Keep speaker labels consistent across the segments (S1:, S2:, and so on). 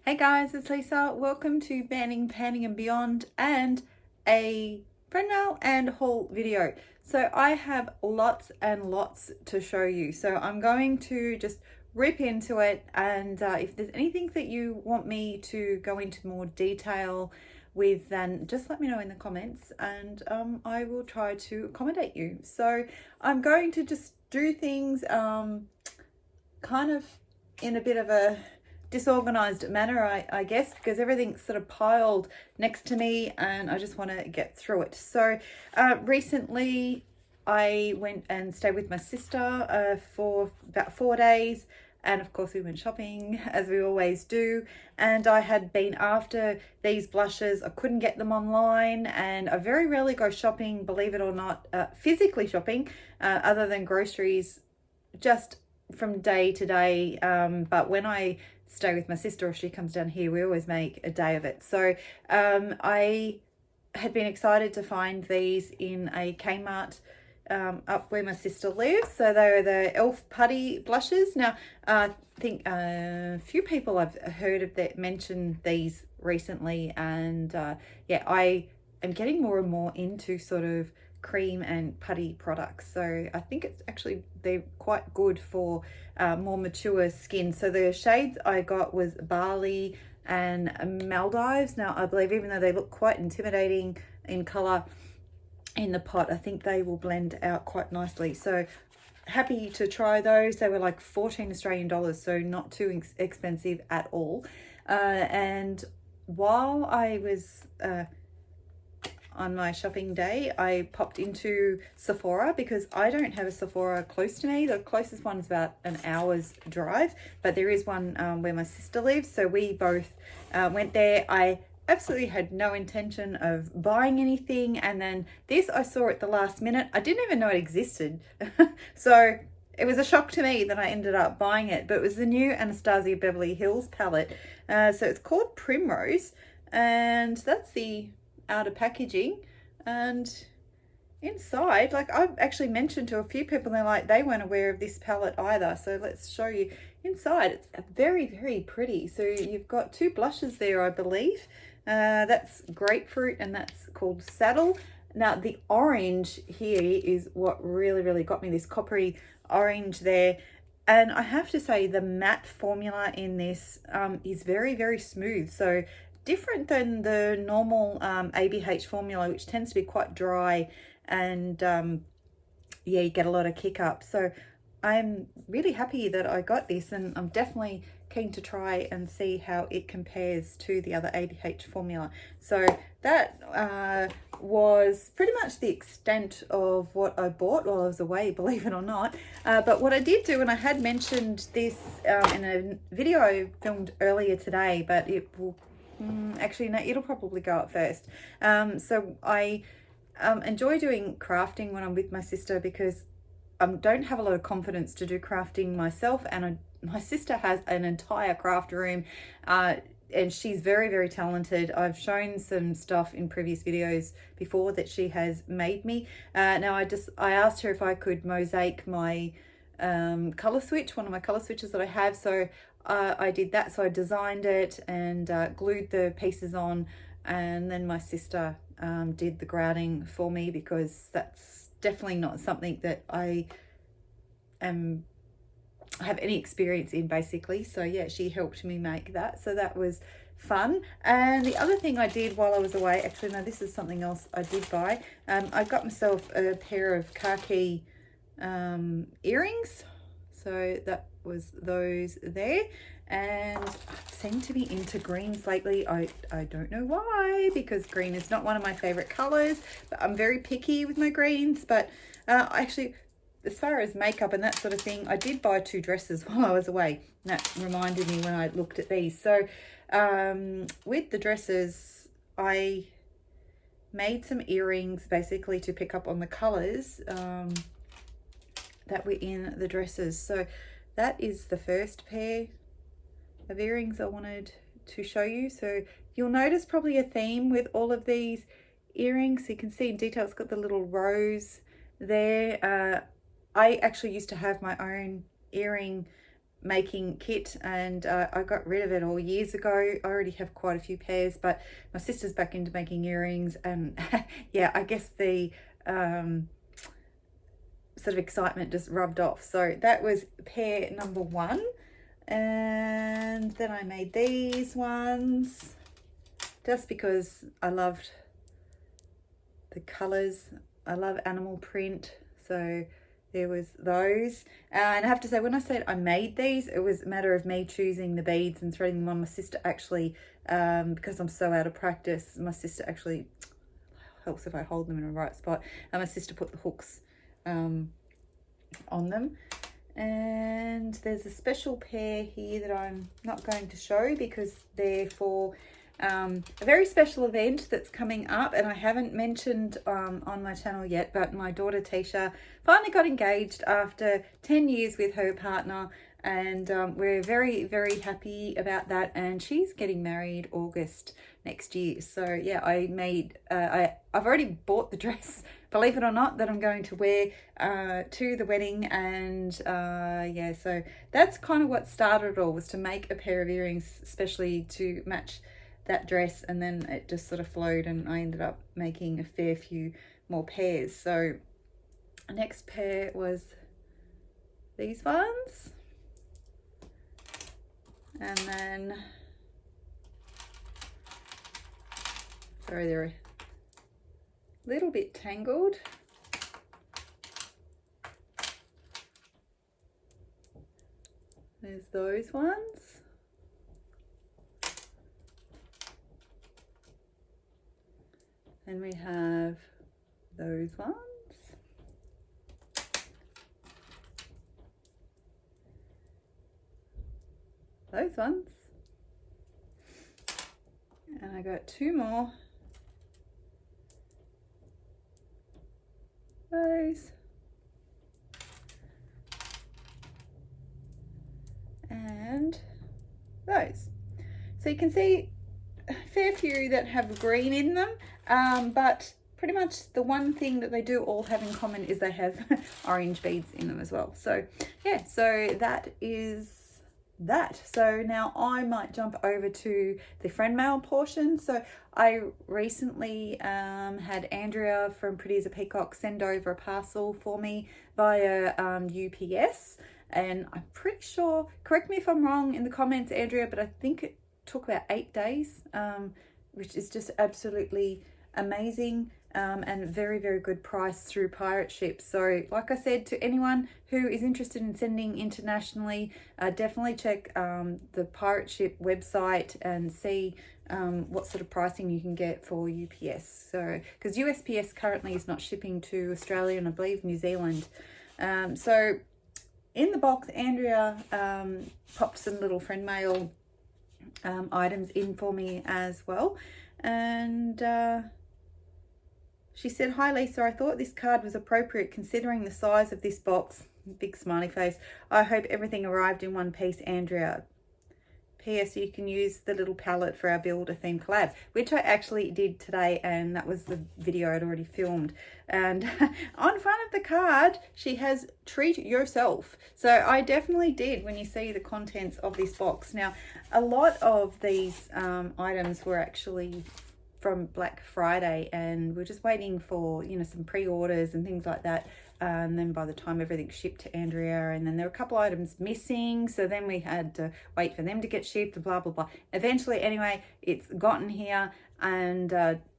S1: Hey guys, it's Lisa. Welcome to Banning, Panning and Beyond and a friend mail and haul video. So I have lots and lots to show you. So I'm going to just rip into it, and if there's anything that you want me to go into more detail with, then just let me know in the comments, and I will try to accommodate you. So I'm going to just do things kind of in a bit of a disorganized manner, I guess, because everything's sort of piled next to me and I just want to get through it. So recently I went and stayed with my sister for about 4 days, and of course we went shopping as we always do, and I had been after these blushes. I couldn't get them online, and I very rarely go shopping, believe it or not, physically shopping, other than groceries, just from day to day. But when I stay with my sister or she comes down here, we always make a day of it. So I had been excited to find these in a Kmart up where my sister lives. So they are the e.l.f. Putty Blushes. Now I think a few people I've heard of that mention these recently, and yeah, I am getting more and more into sort of cream and putty products. So I think it's actually, they're quite good for more mature skin. So the shades I got was Barley and Maldives. Now I believe, even though they look quite intimidating in color in the pot, I think they will blend out quite nicely. So happy to try those. They were like 14 Australian dollars, so not too expensive at all. And while I was on my shopping day, I popped into Sephora because I don't have a Sephora close to me. The closest one is about an hour's drive, but there is one where my sister lives. So we both went there. I absolutely had no intention of buying anything, and then this I saw at the last minute. I didn't even know it existed. So it was a shock to me that I ended up buying it, but it was the new Anastasia Beverly Hills palette. So it's called Primrose, and that's the outer packaging. And inside, like, I've actually mentioned to a few people, and they're like, they weren't aware of this palette either. So let's show you inside. It's very, very pretty. So you've got two blushes there, I believe. That's Grapefruit and that's called Saddle. Now the orange here is what really got me, this coppery orange there. And I have to say the matte formula in this is very smooth. So different than the normal ABH formula, which tends to be quite dry, and yeah, you get a lot of kick up. So I'm really happy that I got this, and I'm definitely keen to try and see how it compares to the other ABH formula. So that was pretty much the extent of what I bought while I was away, believe it or not. But what I did do, and I had mentioned this in a video I filmed earlier today, but it will actually no, it'll probably go up first. So I enjoy doing crafting when I'm with my sister, because I don't have a lot of confidence to do crafting myself, and my sister has an entire craft room, and she's very talented. I've shown some stuff in previous videos before that she has made me. Now I asked her if I could mosaic my color switch, one of my color switches that I have. So I did that. So I designed it and glued the pieces on, and then my sister did the grouting for me, because that's definitely not something that I have any experience in, basically. So yeah, she helped me make that. So that was fun. And the other thing I did while I was away, actually no, this is something else I did buy. I got myself a pair of khaki earrings. So that was those there. And I seem to be into greens lately. I don't know why, because green is not one of my favorite colors, but I'm very picky with my greens. But actually, as far as makeup and that sort of thing, I did buy 2 dresses while I was away. And that reminded me when I looked at these. So with the dresses, I made some earrings basically to pick up on the colors that were in the dresses. So that is the first pair of earrings I wanted to show you. So you'll notice probably a theme with all of these earrings. So you can see in detail, it's got the little rose there. I actually used to have my own earring making kit, and I got rid of it all years ago. I already have quite a few pairs, but my sister's back into making earrings, and yeah, I guess the sort of excitement just rubbed off. So that was pair number 1. And then I made these ones just because I loved the colors. I love animal print, so there was those. And I have to say, when I said I made these, it was a matter of me choosing the beads and threading them on. My sister actually, because I'm so out of practice, my sister actually helps if I hold them in the right spot, and my sister put the hooks on them. And there's a special pair here that I'm not going to show because they're for a very special event that's coming up, and I haven't mentioned on my channel yet, but my daughter Tisha finally got engaged after 10 years with her partner, and we're very, very happy about that, and she's getting married August next year. So yeah, I made I've already bought the dress, believe it or not, that I'm going to wear to the wedding. And yeah, so that's kind of what started it all, was to make a pair of earrings especially to match that dress, and then it just sort of flowed, and I ended up making a fair few more pairs. So the next pair was these ones, and then sorry, they're a little bit tangled. There's those ones. And we have those ones. Those ones. And I got 2 more. Those. And those. So you can see a fair few that have green in them, but pretty much the one thing that they do all have in common is they have orange beads in them as well. So yeah, so that is that. So now I might jump over to the friend mail portion. So I recently had Andrea from Pretty as a Peacock send over a parcel for me via UPS, and I'm pretty sure, correct me if I'm wrong in the comments, Andrea, but I think it took about 8 days, which is just absolutely amazing, and very, very good price through pirate ship. So like I said, to anyone who is interested in sending internationally, definitely check the pirate ship website and see what sort of pricing you can get for UPS. So because USPS currently is not shipping to Australia and I believe New Zealand. So in the box, Andrea popped some little friend mail items in for me as well, and she said, "Hi Lisa, I thought this card was appropriate considering the size of this box." Big smiley face. "I hope everything arrived in one piece, Andrea. P.S. You can use the little palette for our build a theme collab," which I actually did today, and that was the video I'd already filmed. And on front of the card, she has "treat yourself." So I definitely did when you see the contents of this box. Now, a lot of these items were actually from Black Friday, and we're just waiting for, you know, some pre-orders and things like that. And then by the time everything shipped to Andrea, and then there were a couple items missing, so then we had to wait for them to get shipped, blah blah blah. Eventually, anyway, it's gotten here, and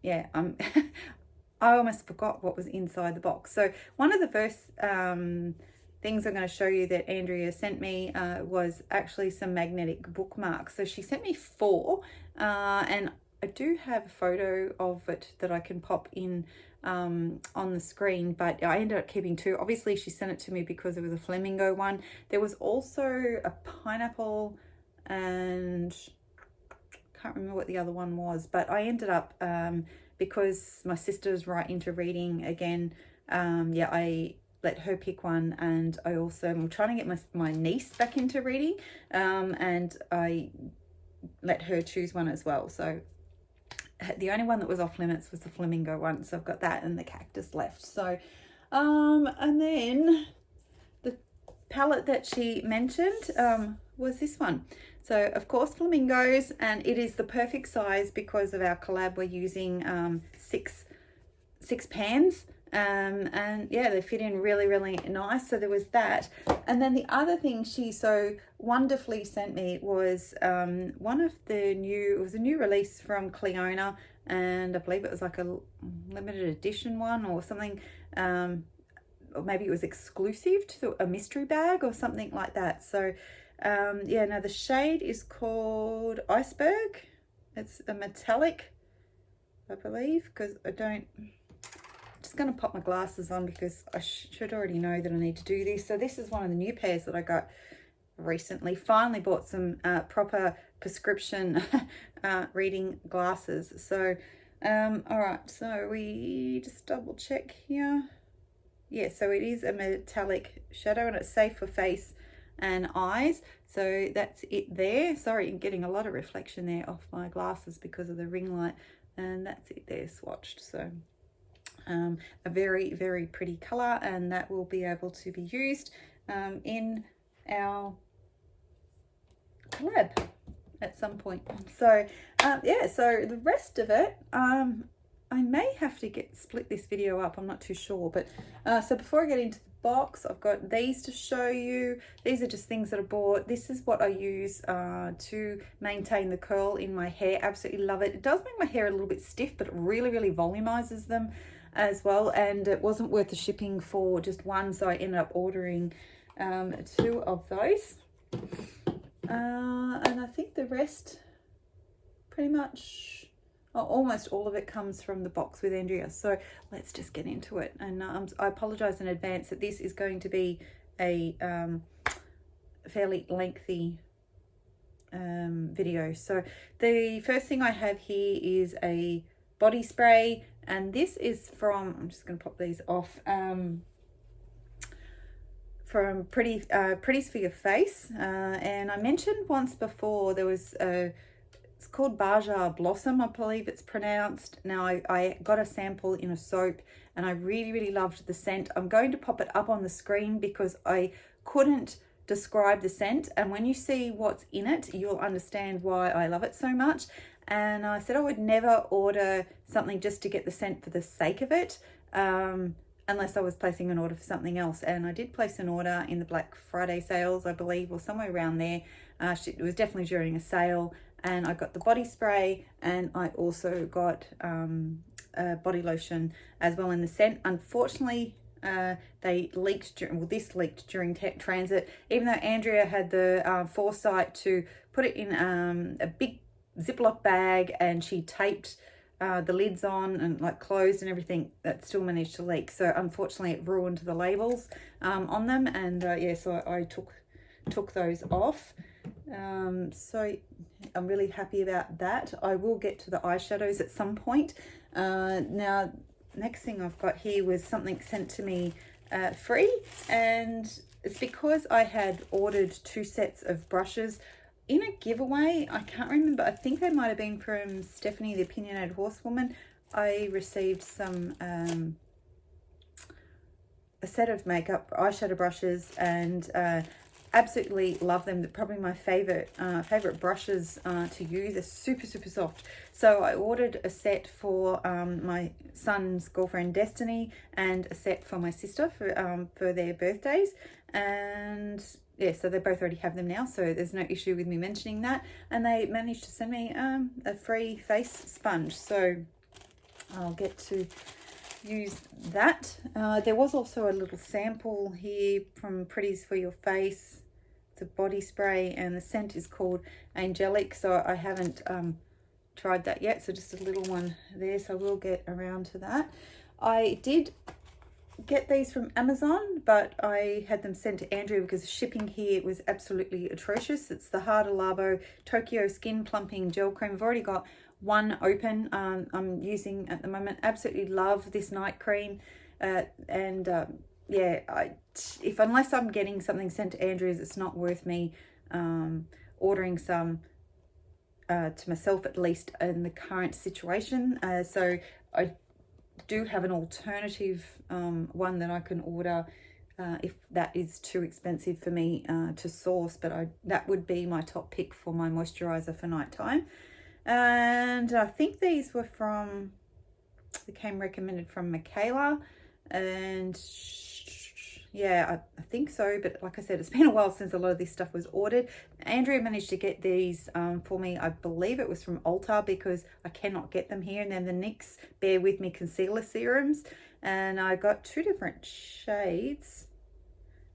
S1: yeah, I almost forgot what was inside the box. So one of the first things I'm going to show you that Andrea sent me was actually some magnetic bookmarks. So she sent me 4, and I do have a photo of it that I can pop in on the screen, but I ended up keeping 2. Obviously she sent it to me because there was a flamingo one. There was also a pineapple, and can't remember what the other one was, but I ended up because my sister's right into reading again, yeah, I let her pick one, and I also am trying to get my niece back into reading, and I let her choose one as well. So the only one that was off limits was the flamingo one, so I've got that and the cactus left. So and then the palette that she mentioned was this one. So of course flamingos, and it is the perfect size because of our collab. We're using six pans, and yeah, they fit in really, really nice. So there was that. And then the other thing she so wonderfully sent me was one of the new, it was a new release from Cleona, and I believe it was like a limited edition one or something, or maybe it was exclusive to a mystery bag or something like that. So yeah, now the shade is called Iceberg. It's a metallic, I believe, because I don't, just going to pop my glasses on because I should already know that I need to do this. So this is one of the new pairs that I got recently. Finally bought some proper prescription reading glasses. So all right, so we just double check here. Yeah, so it is a metallic shadow and it's safe for face and eyes. So that's it there. Sorry, I'm getting a lot of reflection there off my glasses because of the ring light, and that's it there swatched. So a very, very pretty color, and that will be able to be used in our collab at some point. So yeah, so the rest of it, I may have to split this video up, I'm not too sure, but so before I get into the box, I've got these to show you. These are just things that I bought. This is what I use to maintain the curl in my hair. Absolutely love it. It does make my hair a little bit stiff, but it really, really volumizes them as well, and it wasn't worth the shipping for just one, so I ended up ordering 2 of those, and I think the rest pretty much, almost all of it comes from the box with Andrea. So let's just get into it, and I apologize in advance that this is going to be a fairly lengthy video. So the first thing I have here is a body spray, and this is from, I'm just going to pop these off, from Pretty's for Your Face, and I mentioned once before there was it's called Baja Blossom, I believe it's pronounced. Now I got a sample in a soap and I really, really loved the scent. I'm going to pop it up on the screen because I couldn't describe the scent, and when you see what's in it you'll understand why I love it so much. And I said I would never order something just to get the scent for the sake of it, unless I was placing an order for something else. And I did place an order in the Black Friday sales, I believe, or somewhere around there. It was definitely during a sale, and I got the body spray, and I also got a body lotion as well in the scent. Unfortunately, they leaked, this leaked during transit, even though Andrea had the foresight to put it in a big Ziploc bag, and she taped the lids on and like closed and everything, that still managed to leak. So unfortunately it ruined the labels on them, and yeah, so I took those off. So I'm really happy about that. I will get to the eyeshadows at some point. Now next thing I've got here was something sent to me free, and it's because I had ordered 2 sets of brushes in a giveaway. I can't remember, I think they might have been from Stephanie the Opinionated Horsewoman. I received some a set of makeup eyeshadow brushes, and absolutely love them. They're probably my favorite brushes to use. They're super, super soft. So I ordered a set for my son's girlfriend Destiny, and a set for my sister for their birthdays, and yeah, so they both already have them now, so there's no issue with me mentioning that. And they managed to send me a free face sponge, so I'll get to use that. There was also a little sample here from Pretty's for Your Face. It's a body spray, and the scent is called Angelic, so I haven't tried that yet, so just a little one there, so we'll get around to that. I did get these from Amazon, but I had them sent to Andrea because the shipping here was absolutely atrocious. It's the Harder Labo Tokyo Skin Plumping Gel Cream. I've already got one open, I'm using at the moment. Absolutely love this night cream, and yeah, unless I'm getting something sent to Andrea's, it's not worth me ordering some to myself, at least in the current situation. So I do have an alternative one that I can order if that is too expensive for me to source, but that would be my top pick for my moisturizer for nighttime. And I think these were from, they came recommended from Michaela, and yeah, I think so, but like I said, it's been a while since a lot of this stuff was ordered. Andrea managed to get these for me. I believe it was from Ulta because I cannot get them here. And then the NYX Bear with Me Concealer Serums, and I got 2 different shades.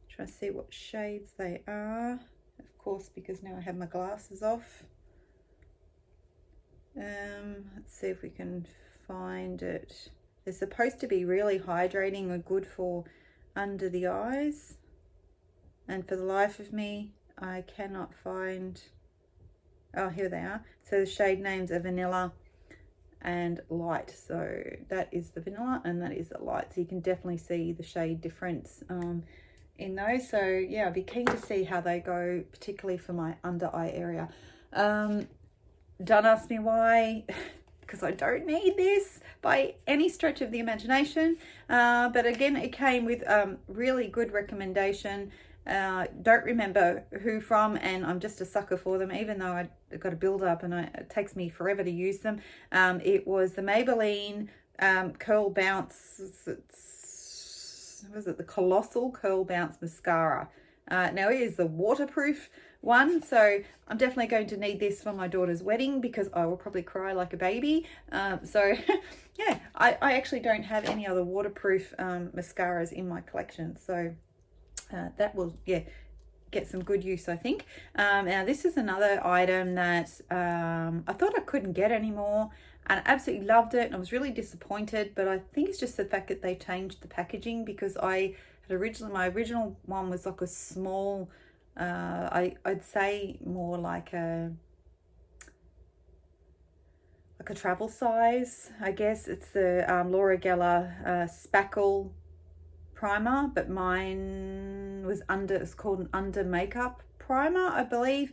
S1: Trying to see what shades they are, of course, because now I have my glasses off. Let's see if we can find it. They're supposed to be really hydrating or good for under the eyes, and for the life of me I cannot find. Oh, here they are. So the shade names are Vanilla and Light. So that is the Vanilla and that is the Light, so you can definitely see the shade difference in those. So yeah, I'd be keen to see how they go, particularly for my under eye area. Don't ask me why, because I don't need this by any stretch of the imagination. But again, it came with really good recommendation. Don't remember who from, and I'm just a sucker for them, even though I got a build up and it takes me forever to use them. It was the Maybelline Curl Bounce, was it the Colossal Curl Bounce Mascara. Now it is the waterproof one, so I'm definitely going to need this for my daughter's wedding because I will probably cry like a baby. So yeah, I actually don't have any other waterproof mascaras in my collection, so that will, yeah, get some good use, I think. Now this is another item that I thought I couldn't get anymore, and I absolutely loved it, and I was really disappointed, but I think it's just the fact that they changed the packaging, because I had my original one was like a small, I'd say more like a travel size, I guess. It's the Laura Geller Spackle primer, but mine was it's called an under makeup primer, I believe.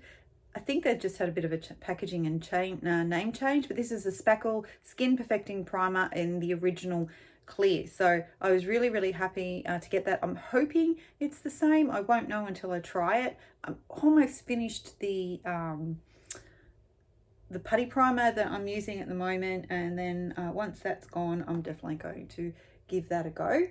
S1: I think they just had a bit of a packaging and name change, but this is a Spackle Skin Perfecting Primer in the original clear. So I was really happy to get that. I'm hoping it's the same. I won't know until I try it. I'm almost finished the putty primer that I'm using at the moment, and then once that's gone, I'm definitely going to give that a go.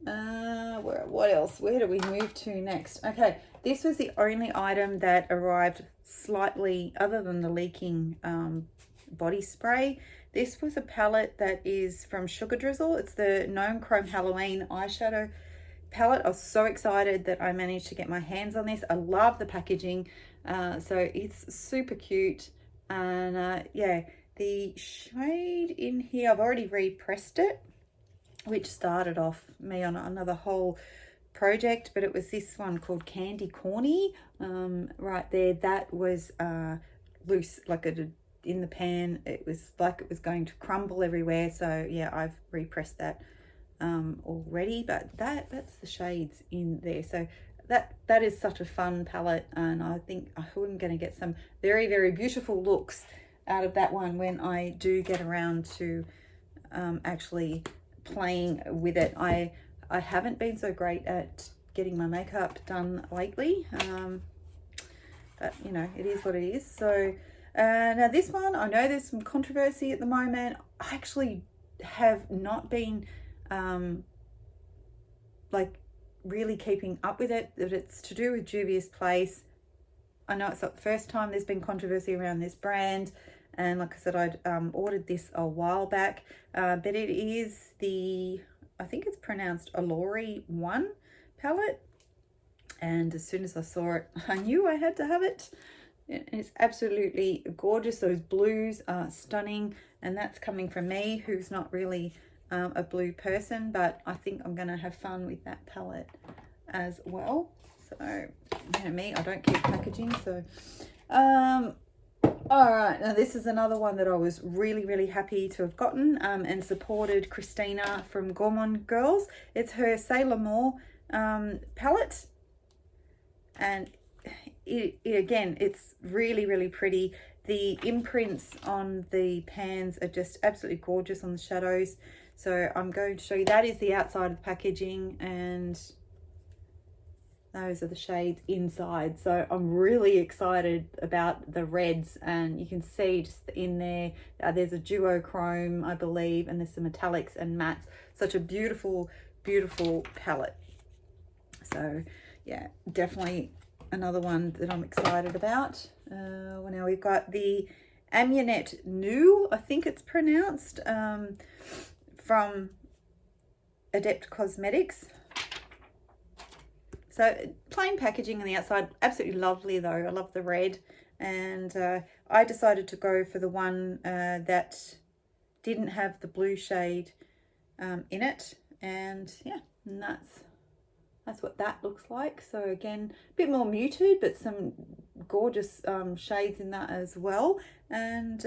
S1: What else? Where do we move to next? Okay, this was the only item that arrived slightly, other than the leaking body spray. This was a palette that is from Sugar Drizzle. It's the Gnome Chrome Halloween eyeshadow palette. I was so excited that I managed to get my hands on this. I love the packaging, so it's super cute. And yeah, the shade in here, I've already repressed it, which started off me on another whole project, but it was this one called Candy Corny right there. That was loose, like in the pan. It was like it was going to crumble everywhere. So yeah, I've repressed that already, but that's the shades in there. So that is such a fun palette, and I think I'm going to get some very beautiful looks out of that one when I do get around to actually playing with it. I haven't been so great at getting my makeup done lately, but you know, it is what it is. So now this one, I know there's some controversy at the moment. I actually have not been like really keeping up with it, that it's to do with Juvia's Place. I know it's not the first time there's been controversy around this brand, and like I said, I'd ordered this a while back, but it is the, I think it's pronounced a Lorry One Palette, and as soon as I saw it, I knew I had to have it. It's absolutely gorgeous. Those blues are stunning, and that's coming from me, who's not really a blue person, but I think I'm going to have fun with that palette as well. So, you know me, I don't keep packaging, so all right, now this is another one that I was really happy to have gotten and supported Christina from Gourmand Girls. It's her Sailor Moore palette, and it again, it's really pretty. The imprints on the pans are just absolutely gorgeous on the shadows. So I'm going to show you, that is the outside of the packaging, and those are the shades inside. So I'm really excited about the reds, and you can see just in there, there's a duochrome, I believe, and there's some metallics and mattes. Such a beautiful, beautiful palette. So yeah, definitely another one that I'm excited about. Well, now we've got the Amunet New, I think it's pronounced, from Adept Cosmetics. So plain packaging on the outside, absolutely lovely though. I love the red, and I decided to go for the one that didn't have the blue shade in it, and yeah, and that's what that looks like. So again, a bit more muted, but some gorgeous shades in that as well. And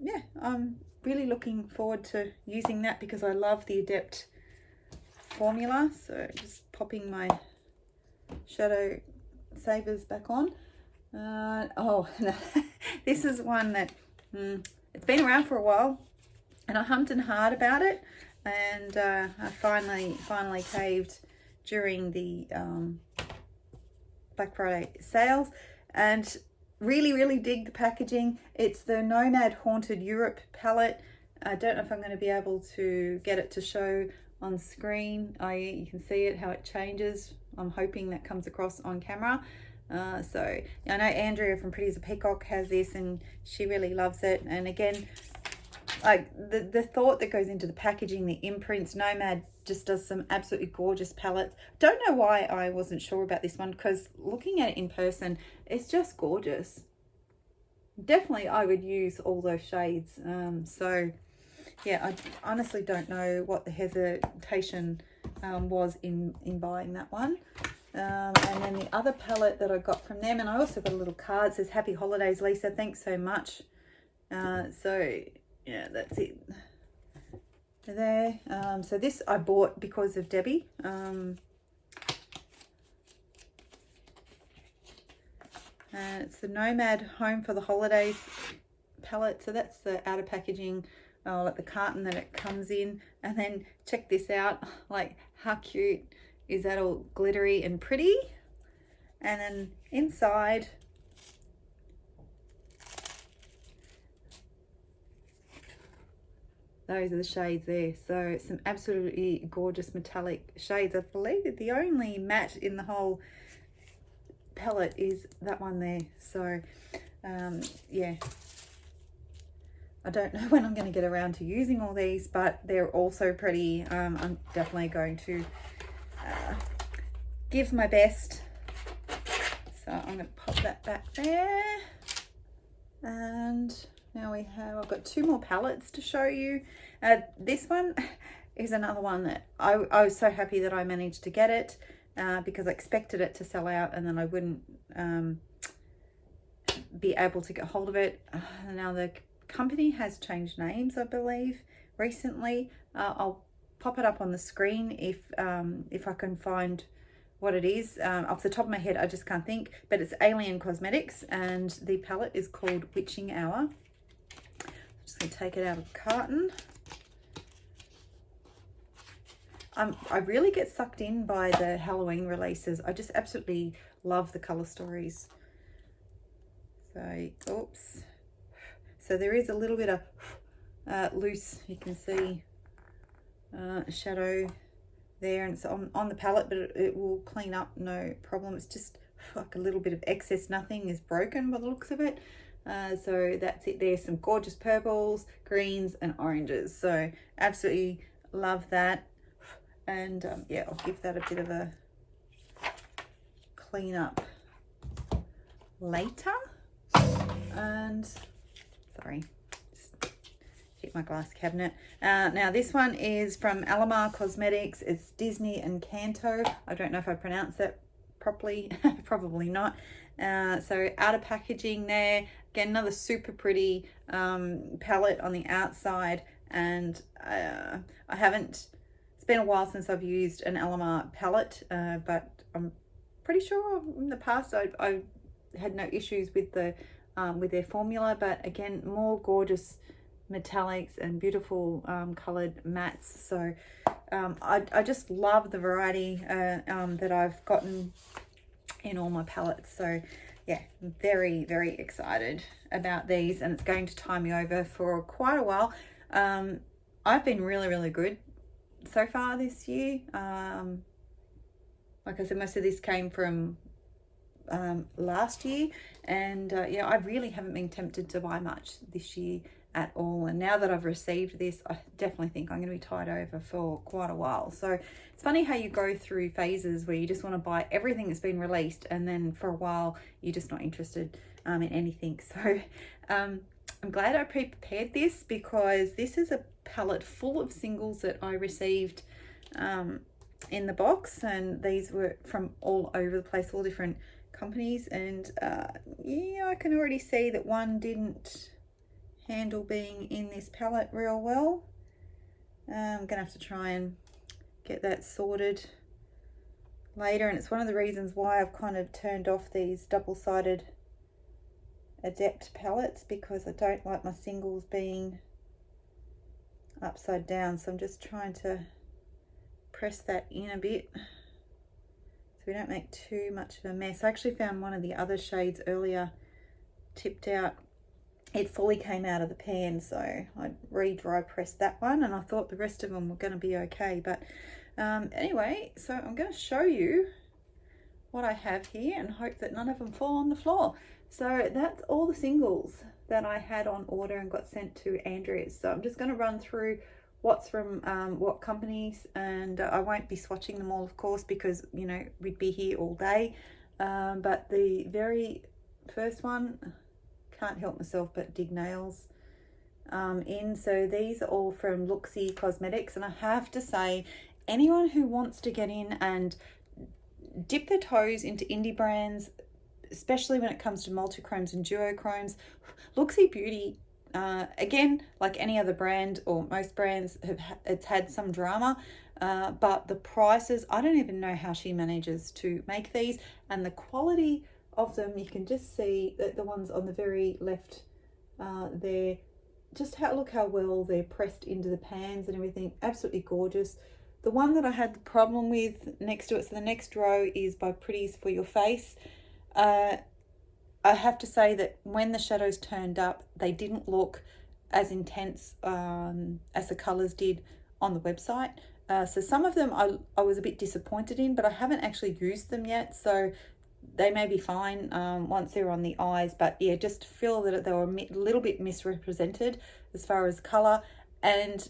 S1: yeah, I'm really looking forward to using that because I love the Adept formula. So just popping my shadow savers back on. Oh, this is one that it's been around for a while, and I hummed and hawed about it, and I finally caved during the Black Friday sales, and really dig the packaging. It's the Nomad Haunted Europe palette. I don't know if I'm going to be able to get it to show on screen. You can see it, how it changes. I'm hoping that comes across on camera. So I know Andrea from Pretty as a Peacock has this, and she really loves it. And again, like the thought that goes into the packaging, the imprints, Nomad just does some absolutely gorgeous palettes. Don't know why I wasn't sure about this one, because looking at it in person, it's just gorgeous. Definitely I would use all those shades. So yeah, I honestly don't know what the hesitation was in buying that one. And then the other palette that I got from them, and I also got a little card, says Happy Holidays, Lisa, thanks so much. So yeah, that's it there. So this I bought because of Debbie. And it's the Nomad Home for the Holidays palette. So that's the outer packaging, like the carton that it comes in. And then check this out, like how cute is that, all glittery and pretty. And then inside, those are the shades there. So some absolutely gorgeous metallic shades. I believe the only matte in the whole palette is that one there. So yeah, I don't know when I'm going to get around to using all these, but they're also pretty. I'm definitely going to give my best. So I'm going to pop that back there. And now I've got two more palettes to show you. This one is another one that I was so happy that I managed to get it, because I expected it to sell out and then I wouldn't be able to get hold of it. Now the company has changed names, I believe, recently. I'll pop it up on the screen if I can find what it is. Off the top of my head, I just can't think, but it's Alien Cosmetics, and the palette is called Witching Hour. I'm just going to take it out of the carton. I really get sucked in by the Halloween releases. I just absolutely love the color stories. So, oops. So there is a little bit of loose, you can see, shadow there, and it's on the palette, but it will clean up, no problem. It's just like a little bit of excess. Nothing is broken by the looks of it. So that's it there. Some gorgeous purples, greens and oranges. So absolutely love that. And yeah, I'll give that a bit of a clean up later. And sorry, just hit my glass cabinet. Now this one is from Alamar Cosmetics. It's Disney and Canto. I don't know if I pronounced that properly. Probably not. So outer packaging there. Again, another super pretty palette on the outside. And I haven't, it's been a while since I've used an Alamar palette, but I'm pretty sure in the past I had no issues with the with their formula. But again, more gorgeous metallics and beautiful colored mattes. So I just love the variety that I've gotten in all my palettes. So yeah, very, very excited about these, and it's going to tie me over for quite a while. I've been really, really good so far this year. Like I said, most of this came from last year, and yeah, I really haven't been tempted to buy much this year at all. And now that I've received this, I definitely think I'm going to be tied over for quite a while. So it's funny how you go through phases where you just want to buy everything that's been released, and then for a while you're just not interested in anything. So I'm glad I prepared this, because this is a palette full of singles that I received in the box, and these were from all over the place, all different companies. And yeah, I can already see that one didn't handle being in this palette real well. I'm gonna have to try and get that sorted later, and it's one of the reasons why I've kind of turned off these double-sided Adept palettes, because I don't like my singles being upside down. So I'm just trying to press that in a bit so we don't make too much of a mess. I actually found one of the other shades earlier tipped out. It fully came out of the pan, so I re-dry pressed that one, and I thought the rest of them were going to be okay. But anyway, so I'm going to show you what I have here and hope that none of them fall on the floor. So that's all the singles that I had on order and got sent to Andrea's. So I'm just going to run through what's from what companies, and I won't be swatching them all, of course, because, you know, we'd be here all day. But the very first one, can't help myself but dig nails in. So these are all from Lorry Cosmetics, and I have to say, anyone who wants to get in and dip their toes into indie brands, especially when it comes to multi-chromes and duochromes, Lorry Beauty, again, like any other brand or most brands, it's had some drama, but the prices, I don't even know how she manages to make these, and the quality of them, you can just see that the ones on the very left there, just look how well they're pressed into the pans and everything. Absolutely gorgeous. The one that I had the problem with next to it, so the next row, is by Pretties for Your Face. I have to say that when the shadows turned up, they didn't look as intense as the colours did on the website. So some of them I was a bit disappointed in, but I haven't actually used them yet, so they may be fine once they're on the eyes. But yeah, just feel that they were a little bit misrepresented as far as colour, and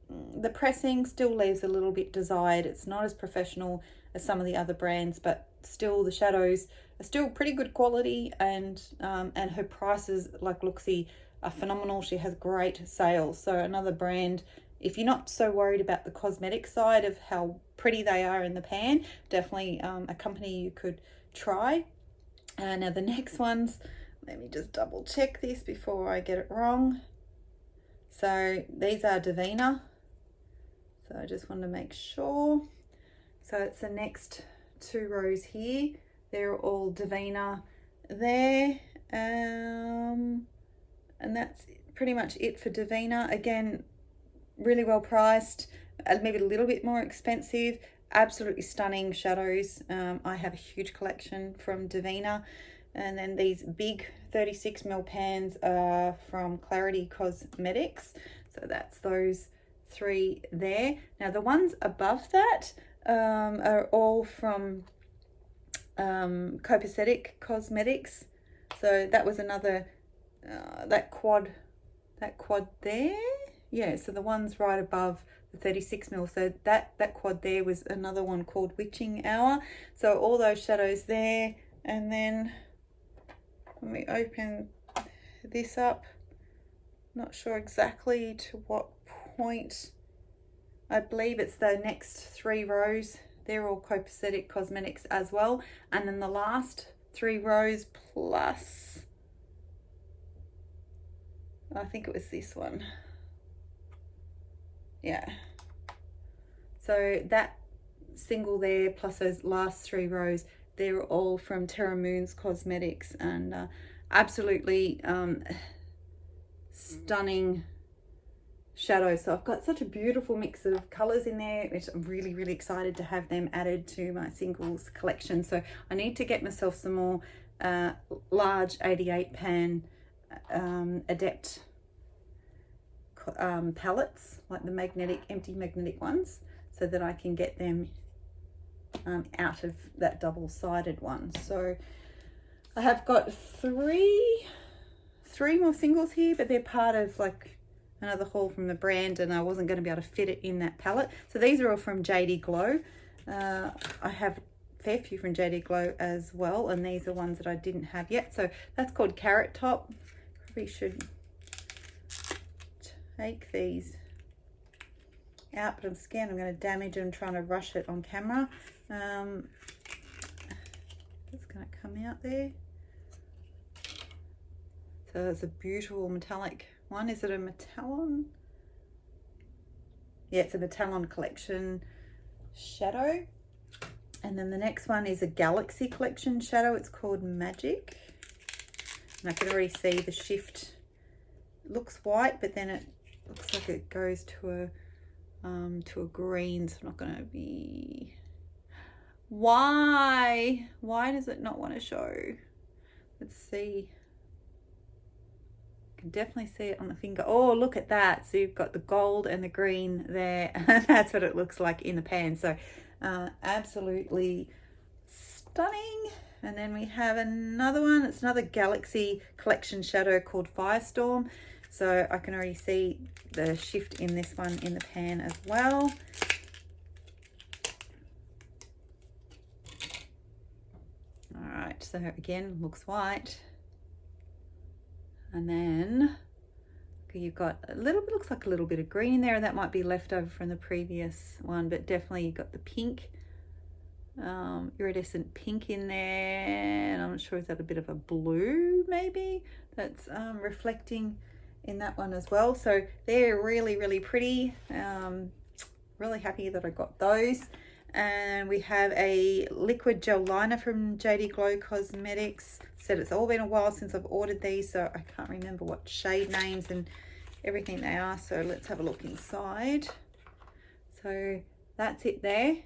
S1: the pressing still leaves a little bit desired. It's not as professional as some of the other brands, but still the shadows are still pretty good quality, and her prices, like Lorry, are phenomenal. She has great sales. So another brand, if you're not so worried about the cosmetic side of how pretty they are in the pan, definitely a company you could try. Now the next ones, let me just double check this before I get it wrong. So these are Divina. So I just want to make sure. So it's the next two rows here. They're all Divina there. And that's pretty much it for Divina. Again, really well priced, maybe a little bit more expensive. Absolutely stunning shadows. I have a huge collection from Divina. And then these big 36ml pans are from Clarity Cosmetics. So that's those three there. Now the ones above that are all from Copacetic Cosmetics. So that was another that quad there. Yeah, so the ones right above the 36ml, so that quad there was another one called Witching Hour. So all those shadows there. And then let me open this up. Not sure exactly to what point. I believe it's the next three rows. They're all Copacetic Cosmetics as well. And then the last three rows plus, I think it was this one. Yeah. So that single there plus those last three rows, they're all from Terra Moon's Cosmetics, and absolutely stunning shadows. So I've got such a beautiful mix of colors in there, which I'm really, really excited to have them added to my singles collection. So I need to get myself some more large 88 pan Adept palettes, like the magnetic, empty magnetic ones, so that I can get them out of that double-sided one. So I have got three more singles here, but they're part of like another haul from the brand, and I wasn't going to be able to fit it in that palette. So these are all from JD Glow. I have a fair few from JD Glow as well, and these are ones that I didn't have yet. So that's called Carrot Top. Probably should take these out, but I'm scared I'm going to damage them trying to rush it on camera. It's going to come out there. So it's a beautiful metallic one. Is it a Metallon? Yeah, it's a Metallon collection shadow. And then the next one is a Galaxy collection shadow. It's called Magic. And I can already see the shift. It looks white, but then it looks like it goes to a green. So I'm not going to be... Why does it not want to show? Let's see. You can definitely see it on the finger. Oh, look at that. So you've got the gold and the green there. And that's what it looks like in the pan. So absolutely stunning. And then we have another one. It's another Galaxy collection shadow called Firestorm. So I can already see the shift in this one in the pan as well. All right, so again, looks white. And then you've got a little bit, looks like a little bit of green in there, and that might be left over from the previous one, but definitely you've got the pink, iridescent pink in there, and I'm not sure, is that a bit of a blue maybe that's reflecting in that one as well. So they're really, really pretty. Really happy that I got those. And we have a liquid gel liner from JD Glow Cosmetics. Said it's all been a while since I've ordered these, so I can't remember what shade names and everything they are. So let's have a look inside. So that's it there.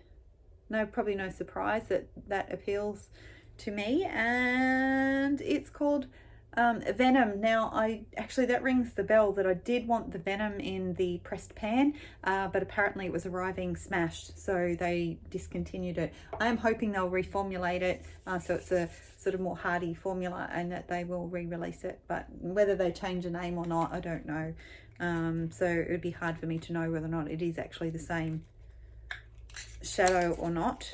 S1: No, probably no surprise that that appeals to me. And it's called Venom. Now that rings the bell that I did want the Venom in the pressed pan, but apparently it was arriving smashed, so they discontinued it. I am hoping they'll reformulate it, so it's a sort of more hardy formula, and that they will re-release it, but whether they change the name or not, I don't know. So it would be hard for me to know whether or not it is actually the same shadow or not,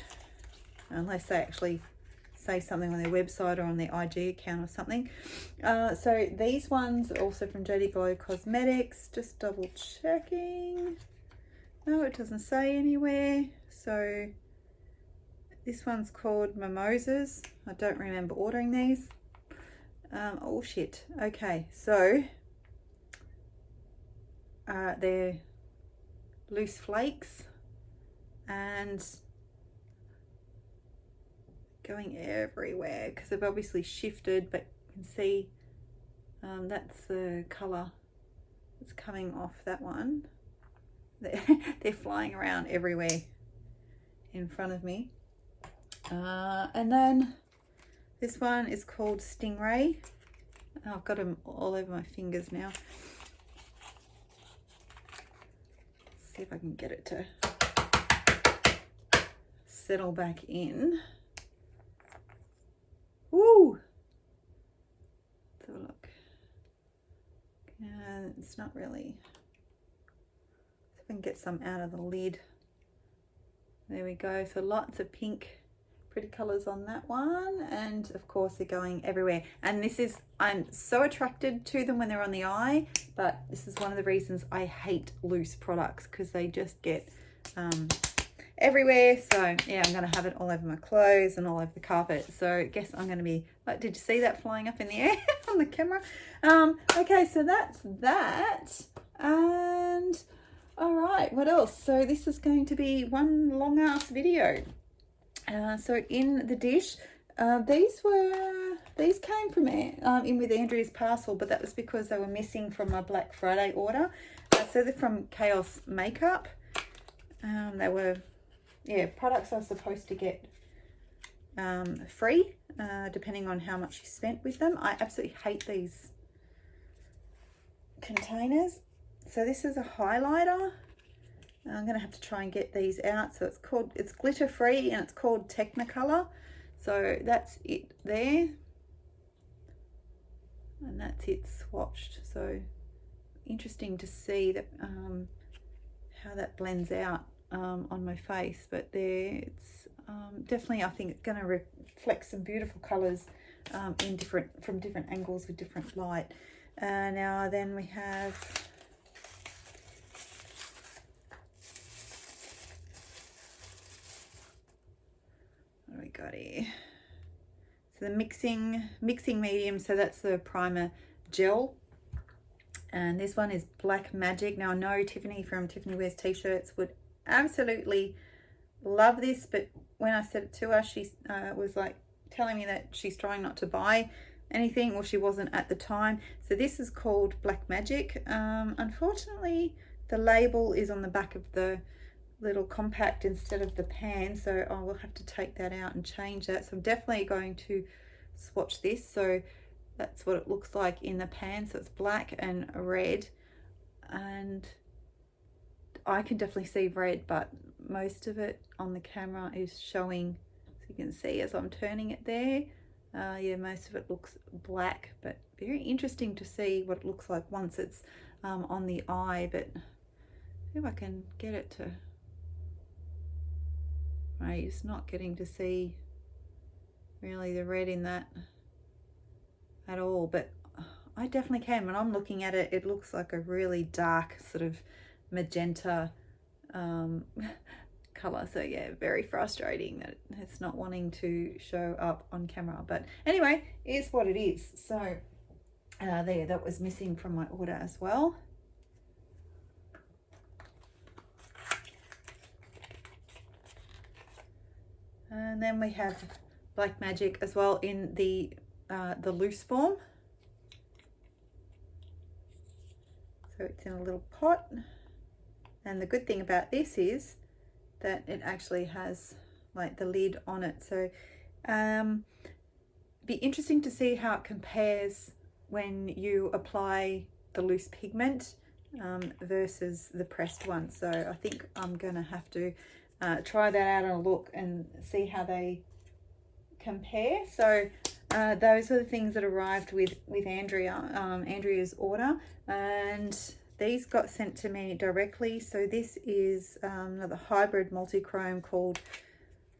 S1: unless they actually say something on their website or on their IG account or something. So these ones are also from JD Glow Cosmetics. Just double checking. No, it doesn't say anywhere. So this one's called Mimosas. I don't remember ordering these. Oh shit. Okay, so they're loose flakes and going everywhere because they've obviously shifted, but you can see that's the color that's coming off that one. They're flying around everywhere in front of me. And then this one is called Stingray. Oh, I've got them all over my fingers now. Let's see if I can get it to settle back in. Woo! Let's have a look. It's not really. See if I can get some out of the lid. There we go. So lots of pink, pretty colours on that one, and of course they're going everywhere. And this is, I'm so attracted to them when they're on the eye, but this is one of the reasons I hate loose products, because they just get everywhere. So yeah, I'm going to have it all over my clothes and all over the carpet. So I guess I'm going to be like, did you see that flying up in the air on the camera? Okay, so that's that. And all right, what else? So this is going to be one long ass video. So in the dish, These came from in with Andrea's parcel, but that was because they were missing from my Black Friday order. So they're from Chaos Makeup. They were, yeah, products I was supposed to get free, depending on how much you spent with them. I absolutely hate these containers. So this is a highlighter. I'm gonna have to try and get these out. So it's glitter free and it's called Technicolor. So that's it there, and that's it swatched. So interesting to see that how that blends out on my face. But there, it's definitely, I think it's going to reflect some beautiful colors from different angles with different light. Now then we have what do we got here? So the mixing medium, so that's the primer gel. And this one is Black Magic. Now I know Tiffany from Tiffany Wears T-Shirts would absolutely love this, but when I said it to her, she was like telling me that she's trying not to buy anything, or she wasn't at the time. So this is called Black Magic. Unfortunately, the label is on the back of the little compact instead of the pan, so I will have to take that out and change that. So I'm definitely going to swatch this. So that's what it looks like in the pan. So it's black and red, and I can definitely see red, but most of it on the camera is showing, so you can see as I'm turning it there. Yeah, most of it looks black, but very interesting to see what it looks like once it's on the eye. But if I can get it to, right, it's not getting to see really the red in that at all, but I definitely can. When I'm looking at it, it looks like a really dark sort of magenta color. So yeah, very frustrating that it's not wanting to show up on camera, but anyway, it's what it is. So there, that was missing from my order as well. And then we have Black Magic as well in the loose form. So it's in a little pot, and the good thing about this is that it actually has like the lid on it. So be interesting to see how it compares when you apply the loose pigment versus the pressed one. So I think I'm gonna have to try that out and a look and see how they compare. So those are the things that arrived with Andrea's order, and these got sent to me directly. So this is another hybrid multi-chrome called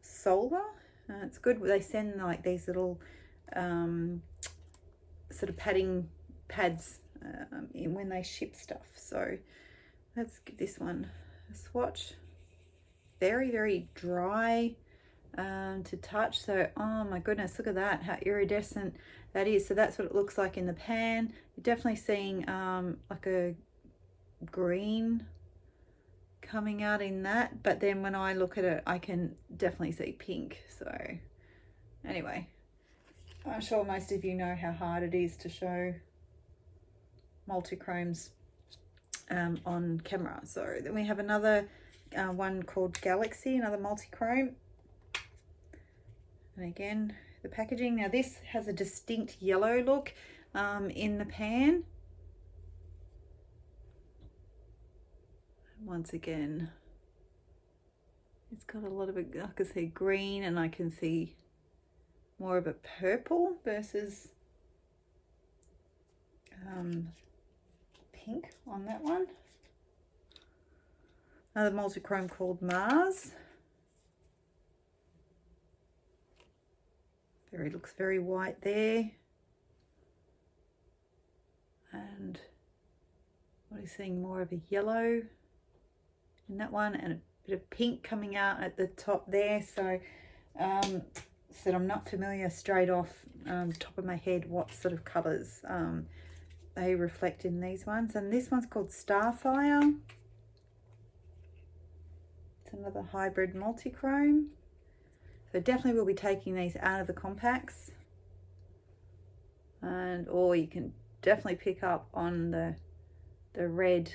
S1: Solar. It's good. They send like these little sort of pads in when they ship stuff. So let's give this one a swatch. Very, very dry to touch. So oh my goodness, look at that, how iridescent that is. So that's what it looks like in the pan. You're definitely seeing like a green coming out in that, but then when I look at it, I can definitely see pink. So anyway, I'm sure most of you know how hard it is to show multi-chromes on camera. So then we have another one called Galaxy, another multi-chrome. And again, the packaging. Now this has a distinct yellow look in the pan. Once again, it's got a lot of it. I can see green, and I can see more of a purple versus pink on that one. Another multi-chrome called Mars. Looks very white there. And what are you seeing? More of a yellow in that one, and a bit of pink coming out at the top there. So said I'm not familiar straight off top of my head what sort of colours they reflect in these ones. And this one's called Starfire. It's another hybrid multi-chrome. So definitely we'll be taking these out of the compacts. And or you can definitely pick up on the red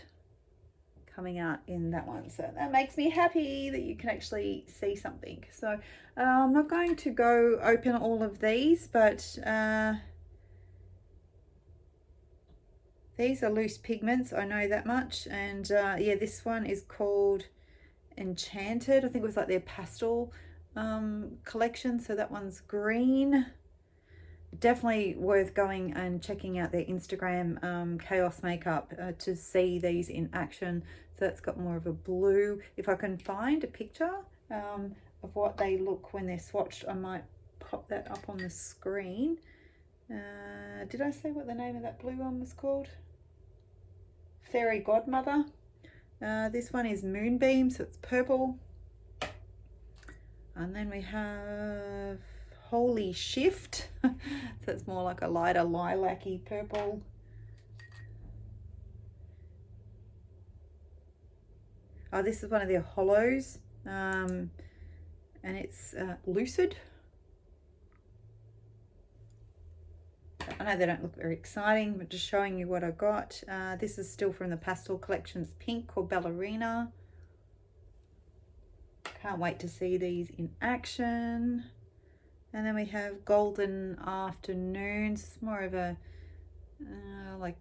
S1: coming out in that one. So that makes me happy that you can actually see something. So I'm not going to go open all of these, but these are loose pigments, I know that much. And yeah, this one is called Enchanted. I think it was like their pastel collection. So that one's green. Definitely worth going and checking out their Instagram, Chaos Makeup, to see these in action. So that's got more of a blue. If I can find a picture of what they look when they're swatched, I might pop that up on the screen. Did I say what the name of that blue one was called? Fairy Godmother. This one is Moonbeam, so it's purple. And then we have Holy Shift. So it's more like a lighter lilac-y purple. Oh, this is one of their hollows. And it's Lucid. I know they don't look very exciting, but just showing you what I got. This is still from the Pastel Collections Pink, called Ballerina. Can't wait to see these in action. And then we have Golden Afternoons, more of a like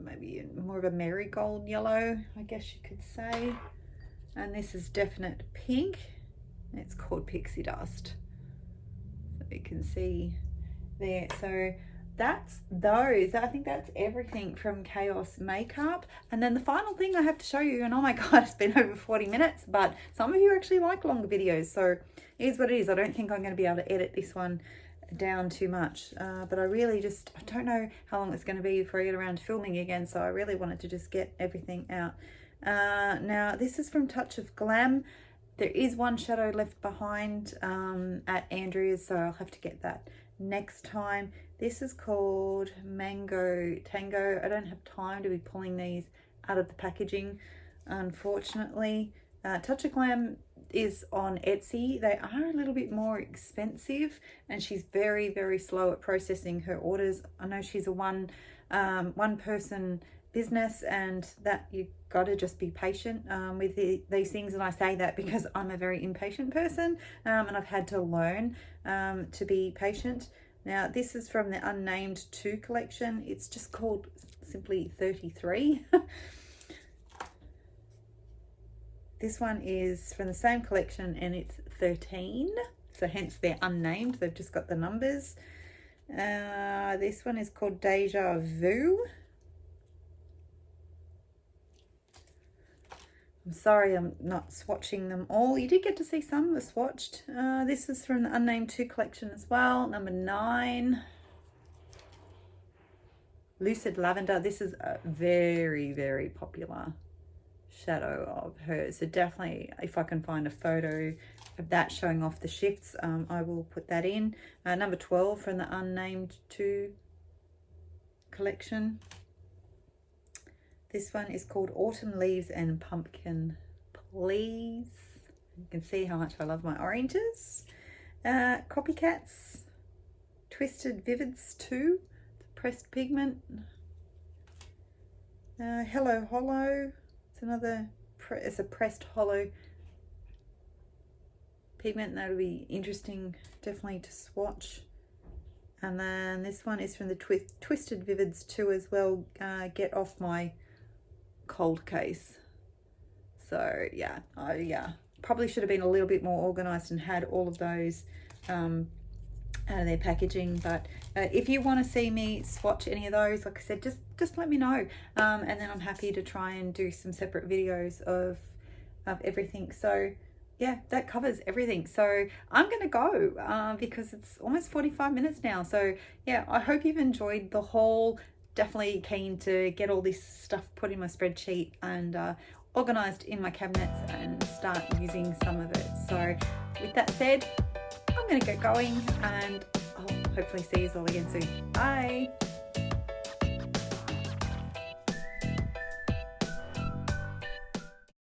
S1: maybe more of a marigold yellow, I guess you could say. And this is Definite Pink. It's called Pixie Dust. So you can see there. So that's those. I think that's everything from Chaos Makeup. And then the final thing I have to show you, and oh my god, it's been over 40 minutes, but some of you actually like longer videos, so it is what it is. I don't think I'm going to be able to edit this one down too much, but I really just, I don't know how long it's going to be before I get around to filming again, so I really wanted to just get everything out. Now this is from Touch of Glam. There is one shadow left behind at Andrea's, so I'll have to get that next time. This is called Mango Tango. I don't have time to be pulling these out of the packaging, unfortunately. Touch of Glam is on Etsy. They are a little bit more expensive, and she's very, very slow at processing her orders. I know she's a one person business, and that you got to just be patient with these things. And I say that because I'm a very impatient person, and I've had to learn to be patient. Now this is from the Unnamed 2 collection. It's just called simply 33. This one is from the same collection and it's 13, so hence they're unnamed. They've just got the numbers. This one is called Deja Vu. I'm sorry I'm not swatching them all. You did get to see some that were swatched. This is from the Unnamed 2 collection as well, number 9. Lucid Lavender. This is a very, very popular shadow of her, so definitely if I can find a photo of that showing off the shifts, I will put that in. Number 12 from the Unnamed 2 collection. This one is called Autumn Leaves and Pumpkin Please. You can see how much I love my oranges. Copycats, Twisted Vivids 2, pressed pigment. Hello Hollow. It's another, it's a pressed hollow pigment. That'll be interesting definitely to swatch. And then this one is from the Twisted Vivids 2 as well. Get Off My Cold Case. So yeah, probably should have been a little bit more organized and had all of those out of their packaging. But if you want to see me swatch any of those, like I said, just let me know, and then I'm happy to try and do some separate videos of everything. So yeah, that covers everything. So I'm gonna go because it's almost 45 minutes now. So yeah, I hope you've enjoyed the haul. Definitely keen to get all this stuff put in my spreadsheet and organized in my cabinets and start using some of it. So with that said, I'm gonna get going and I'll hopefully see you all again soon. Bye.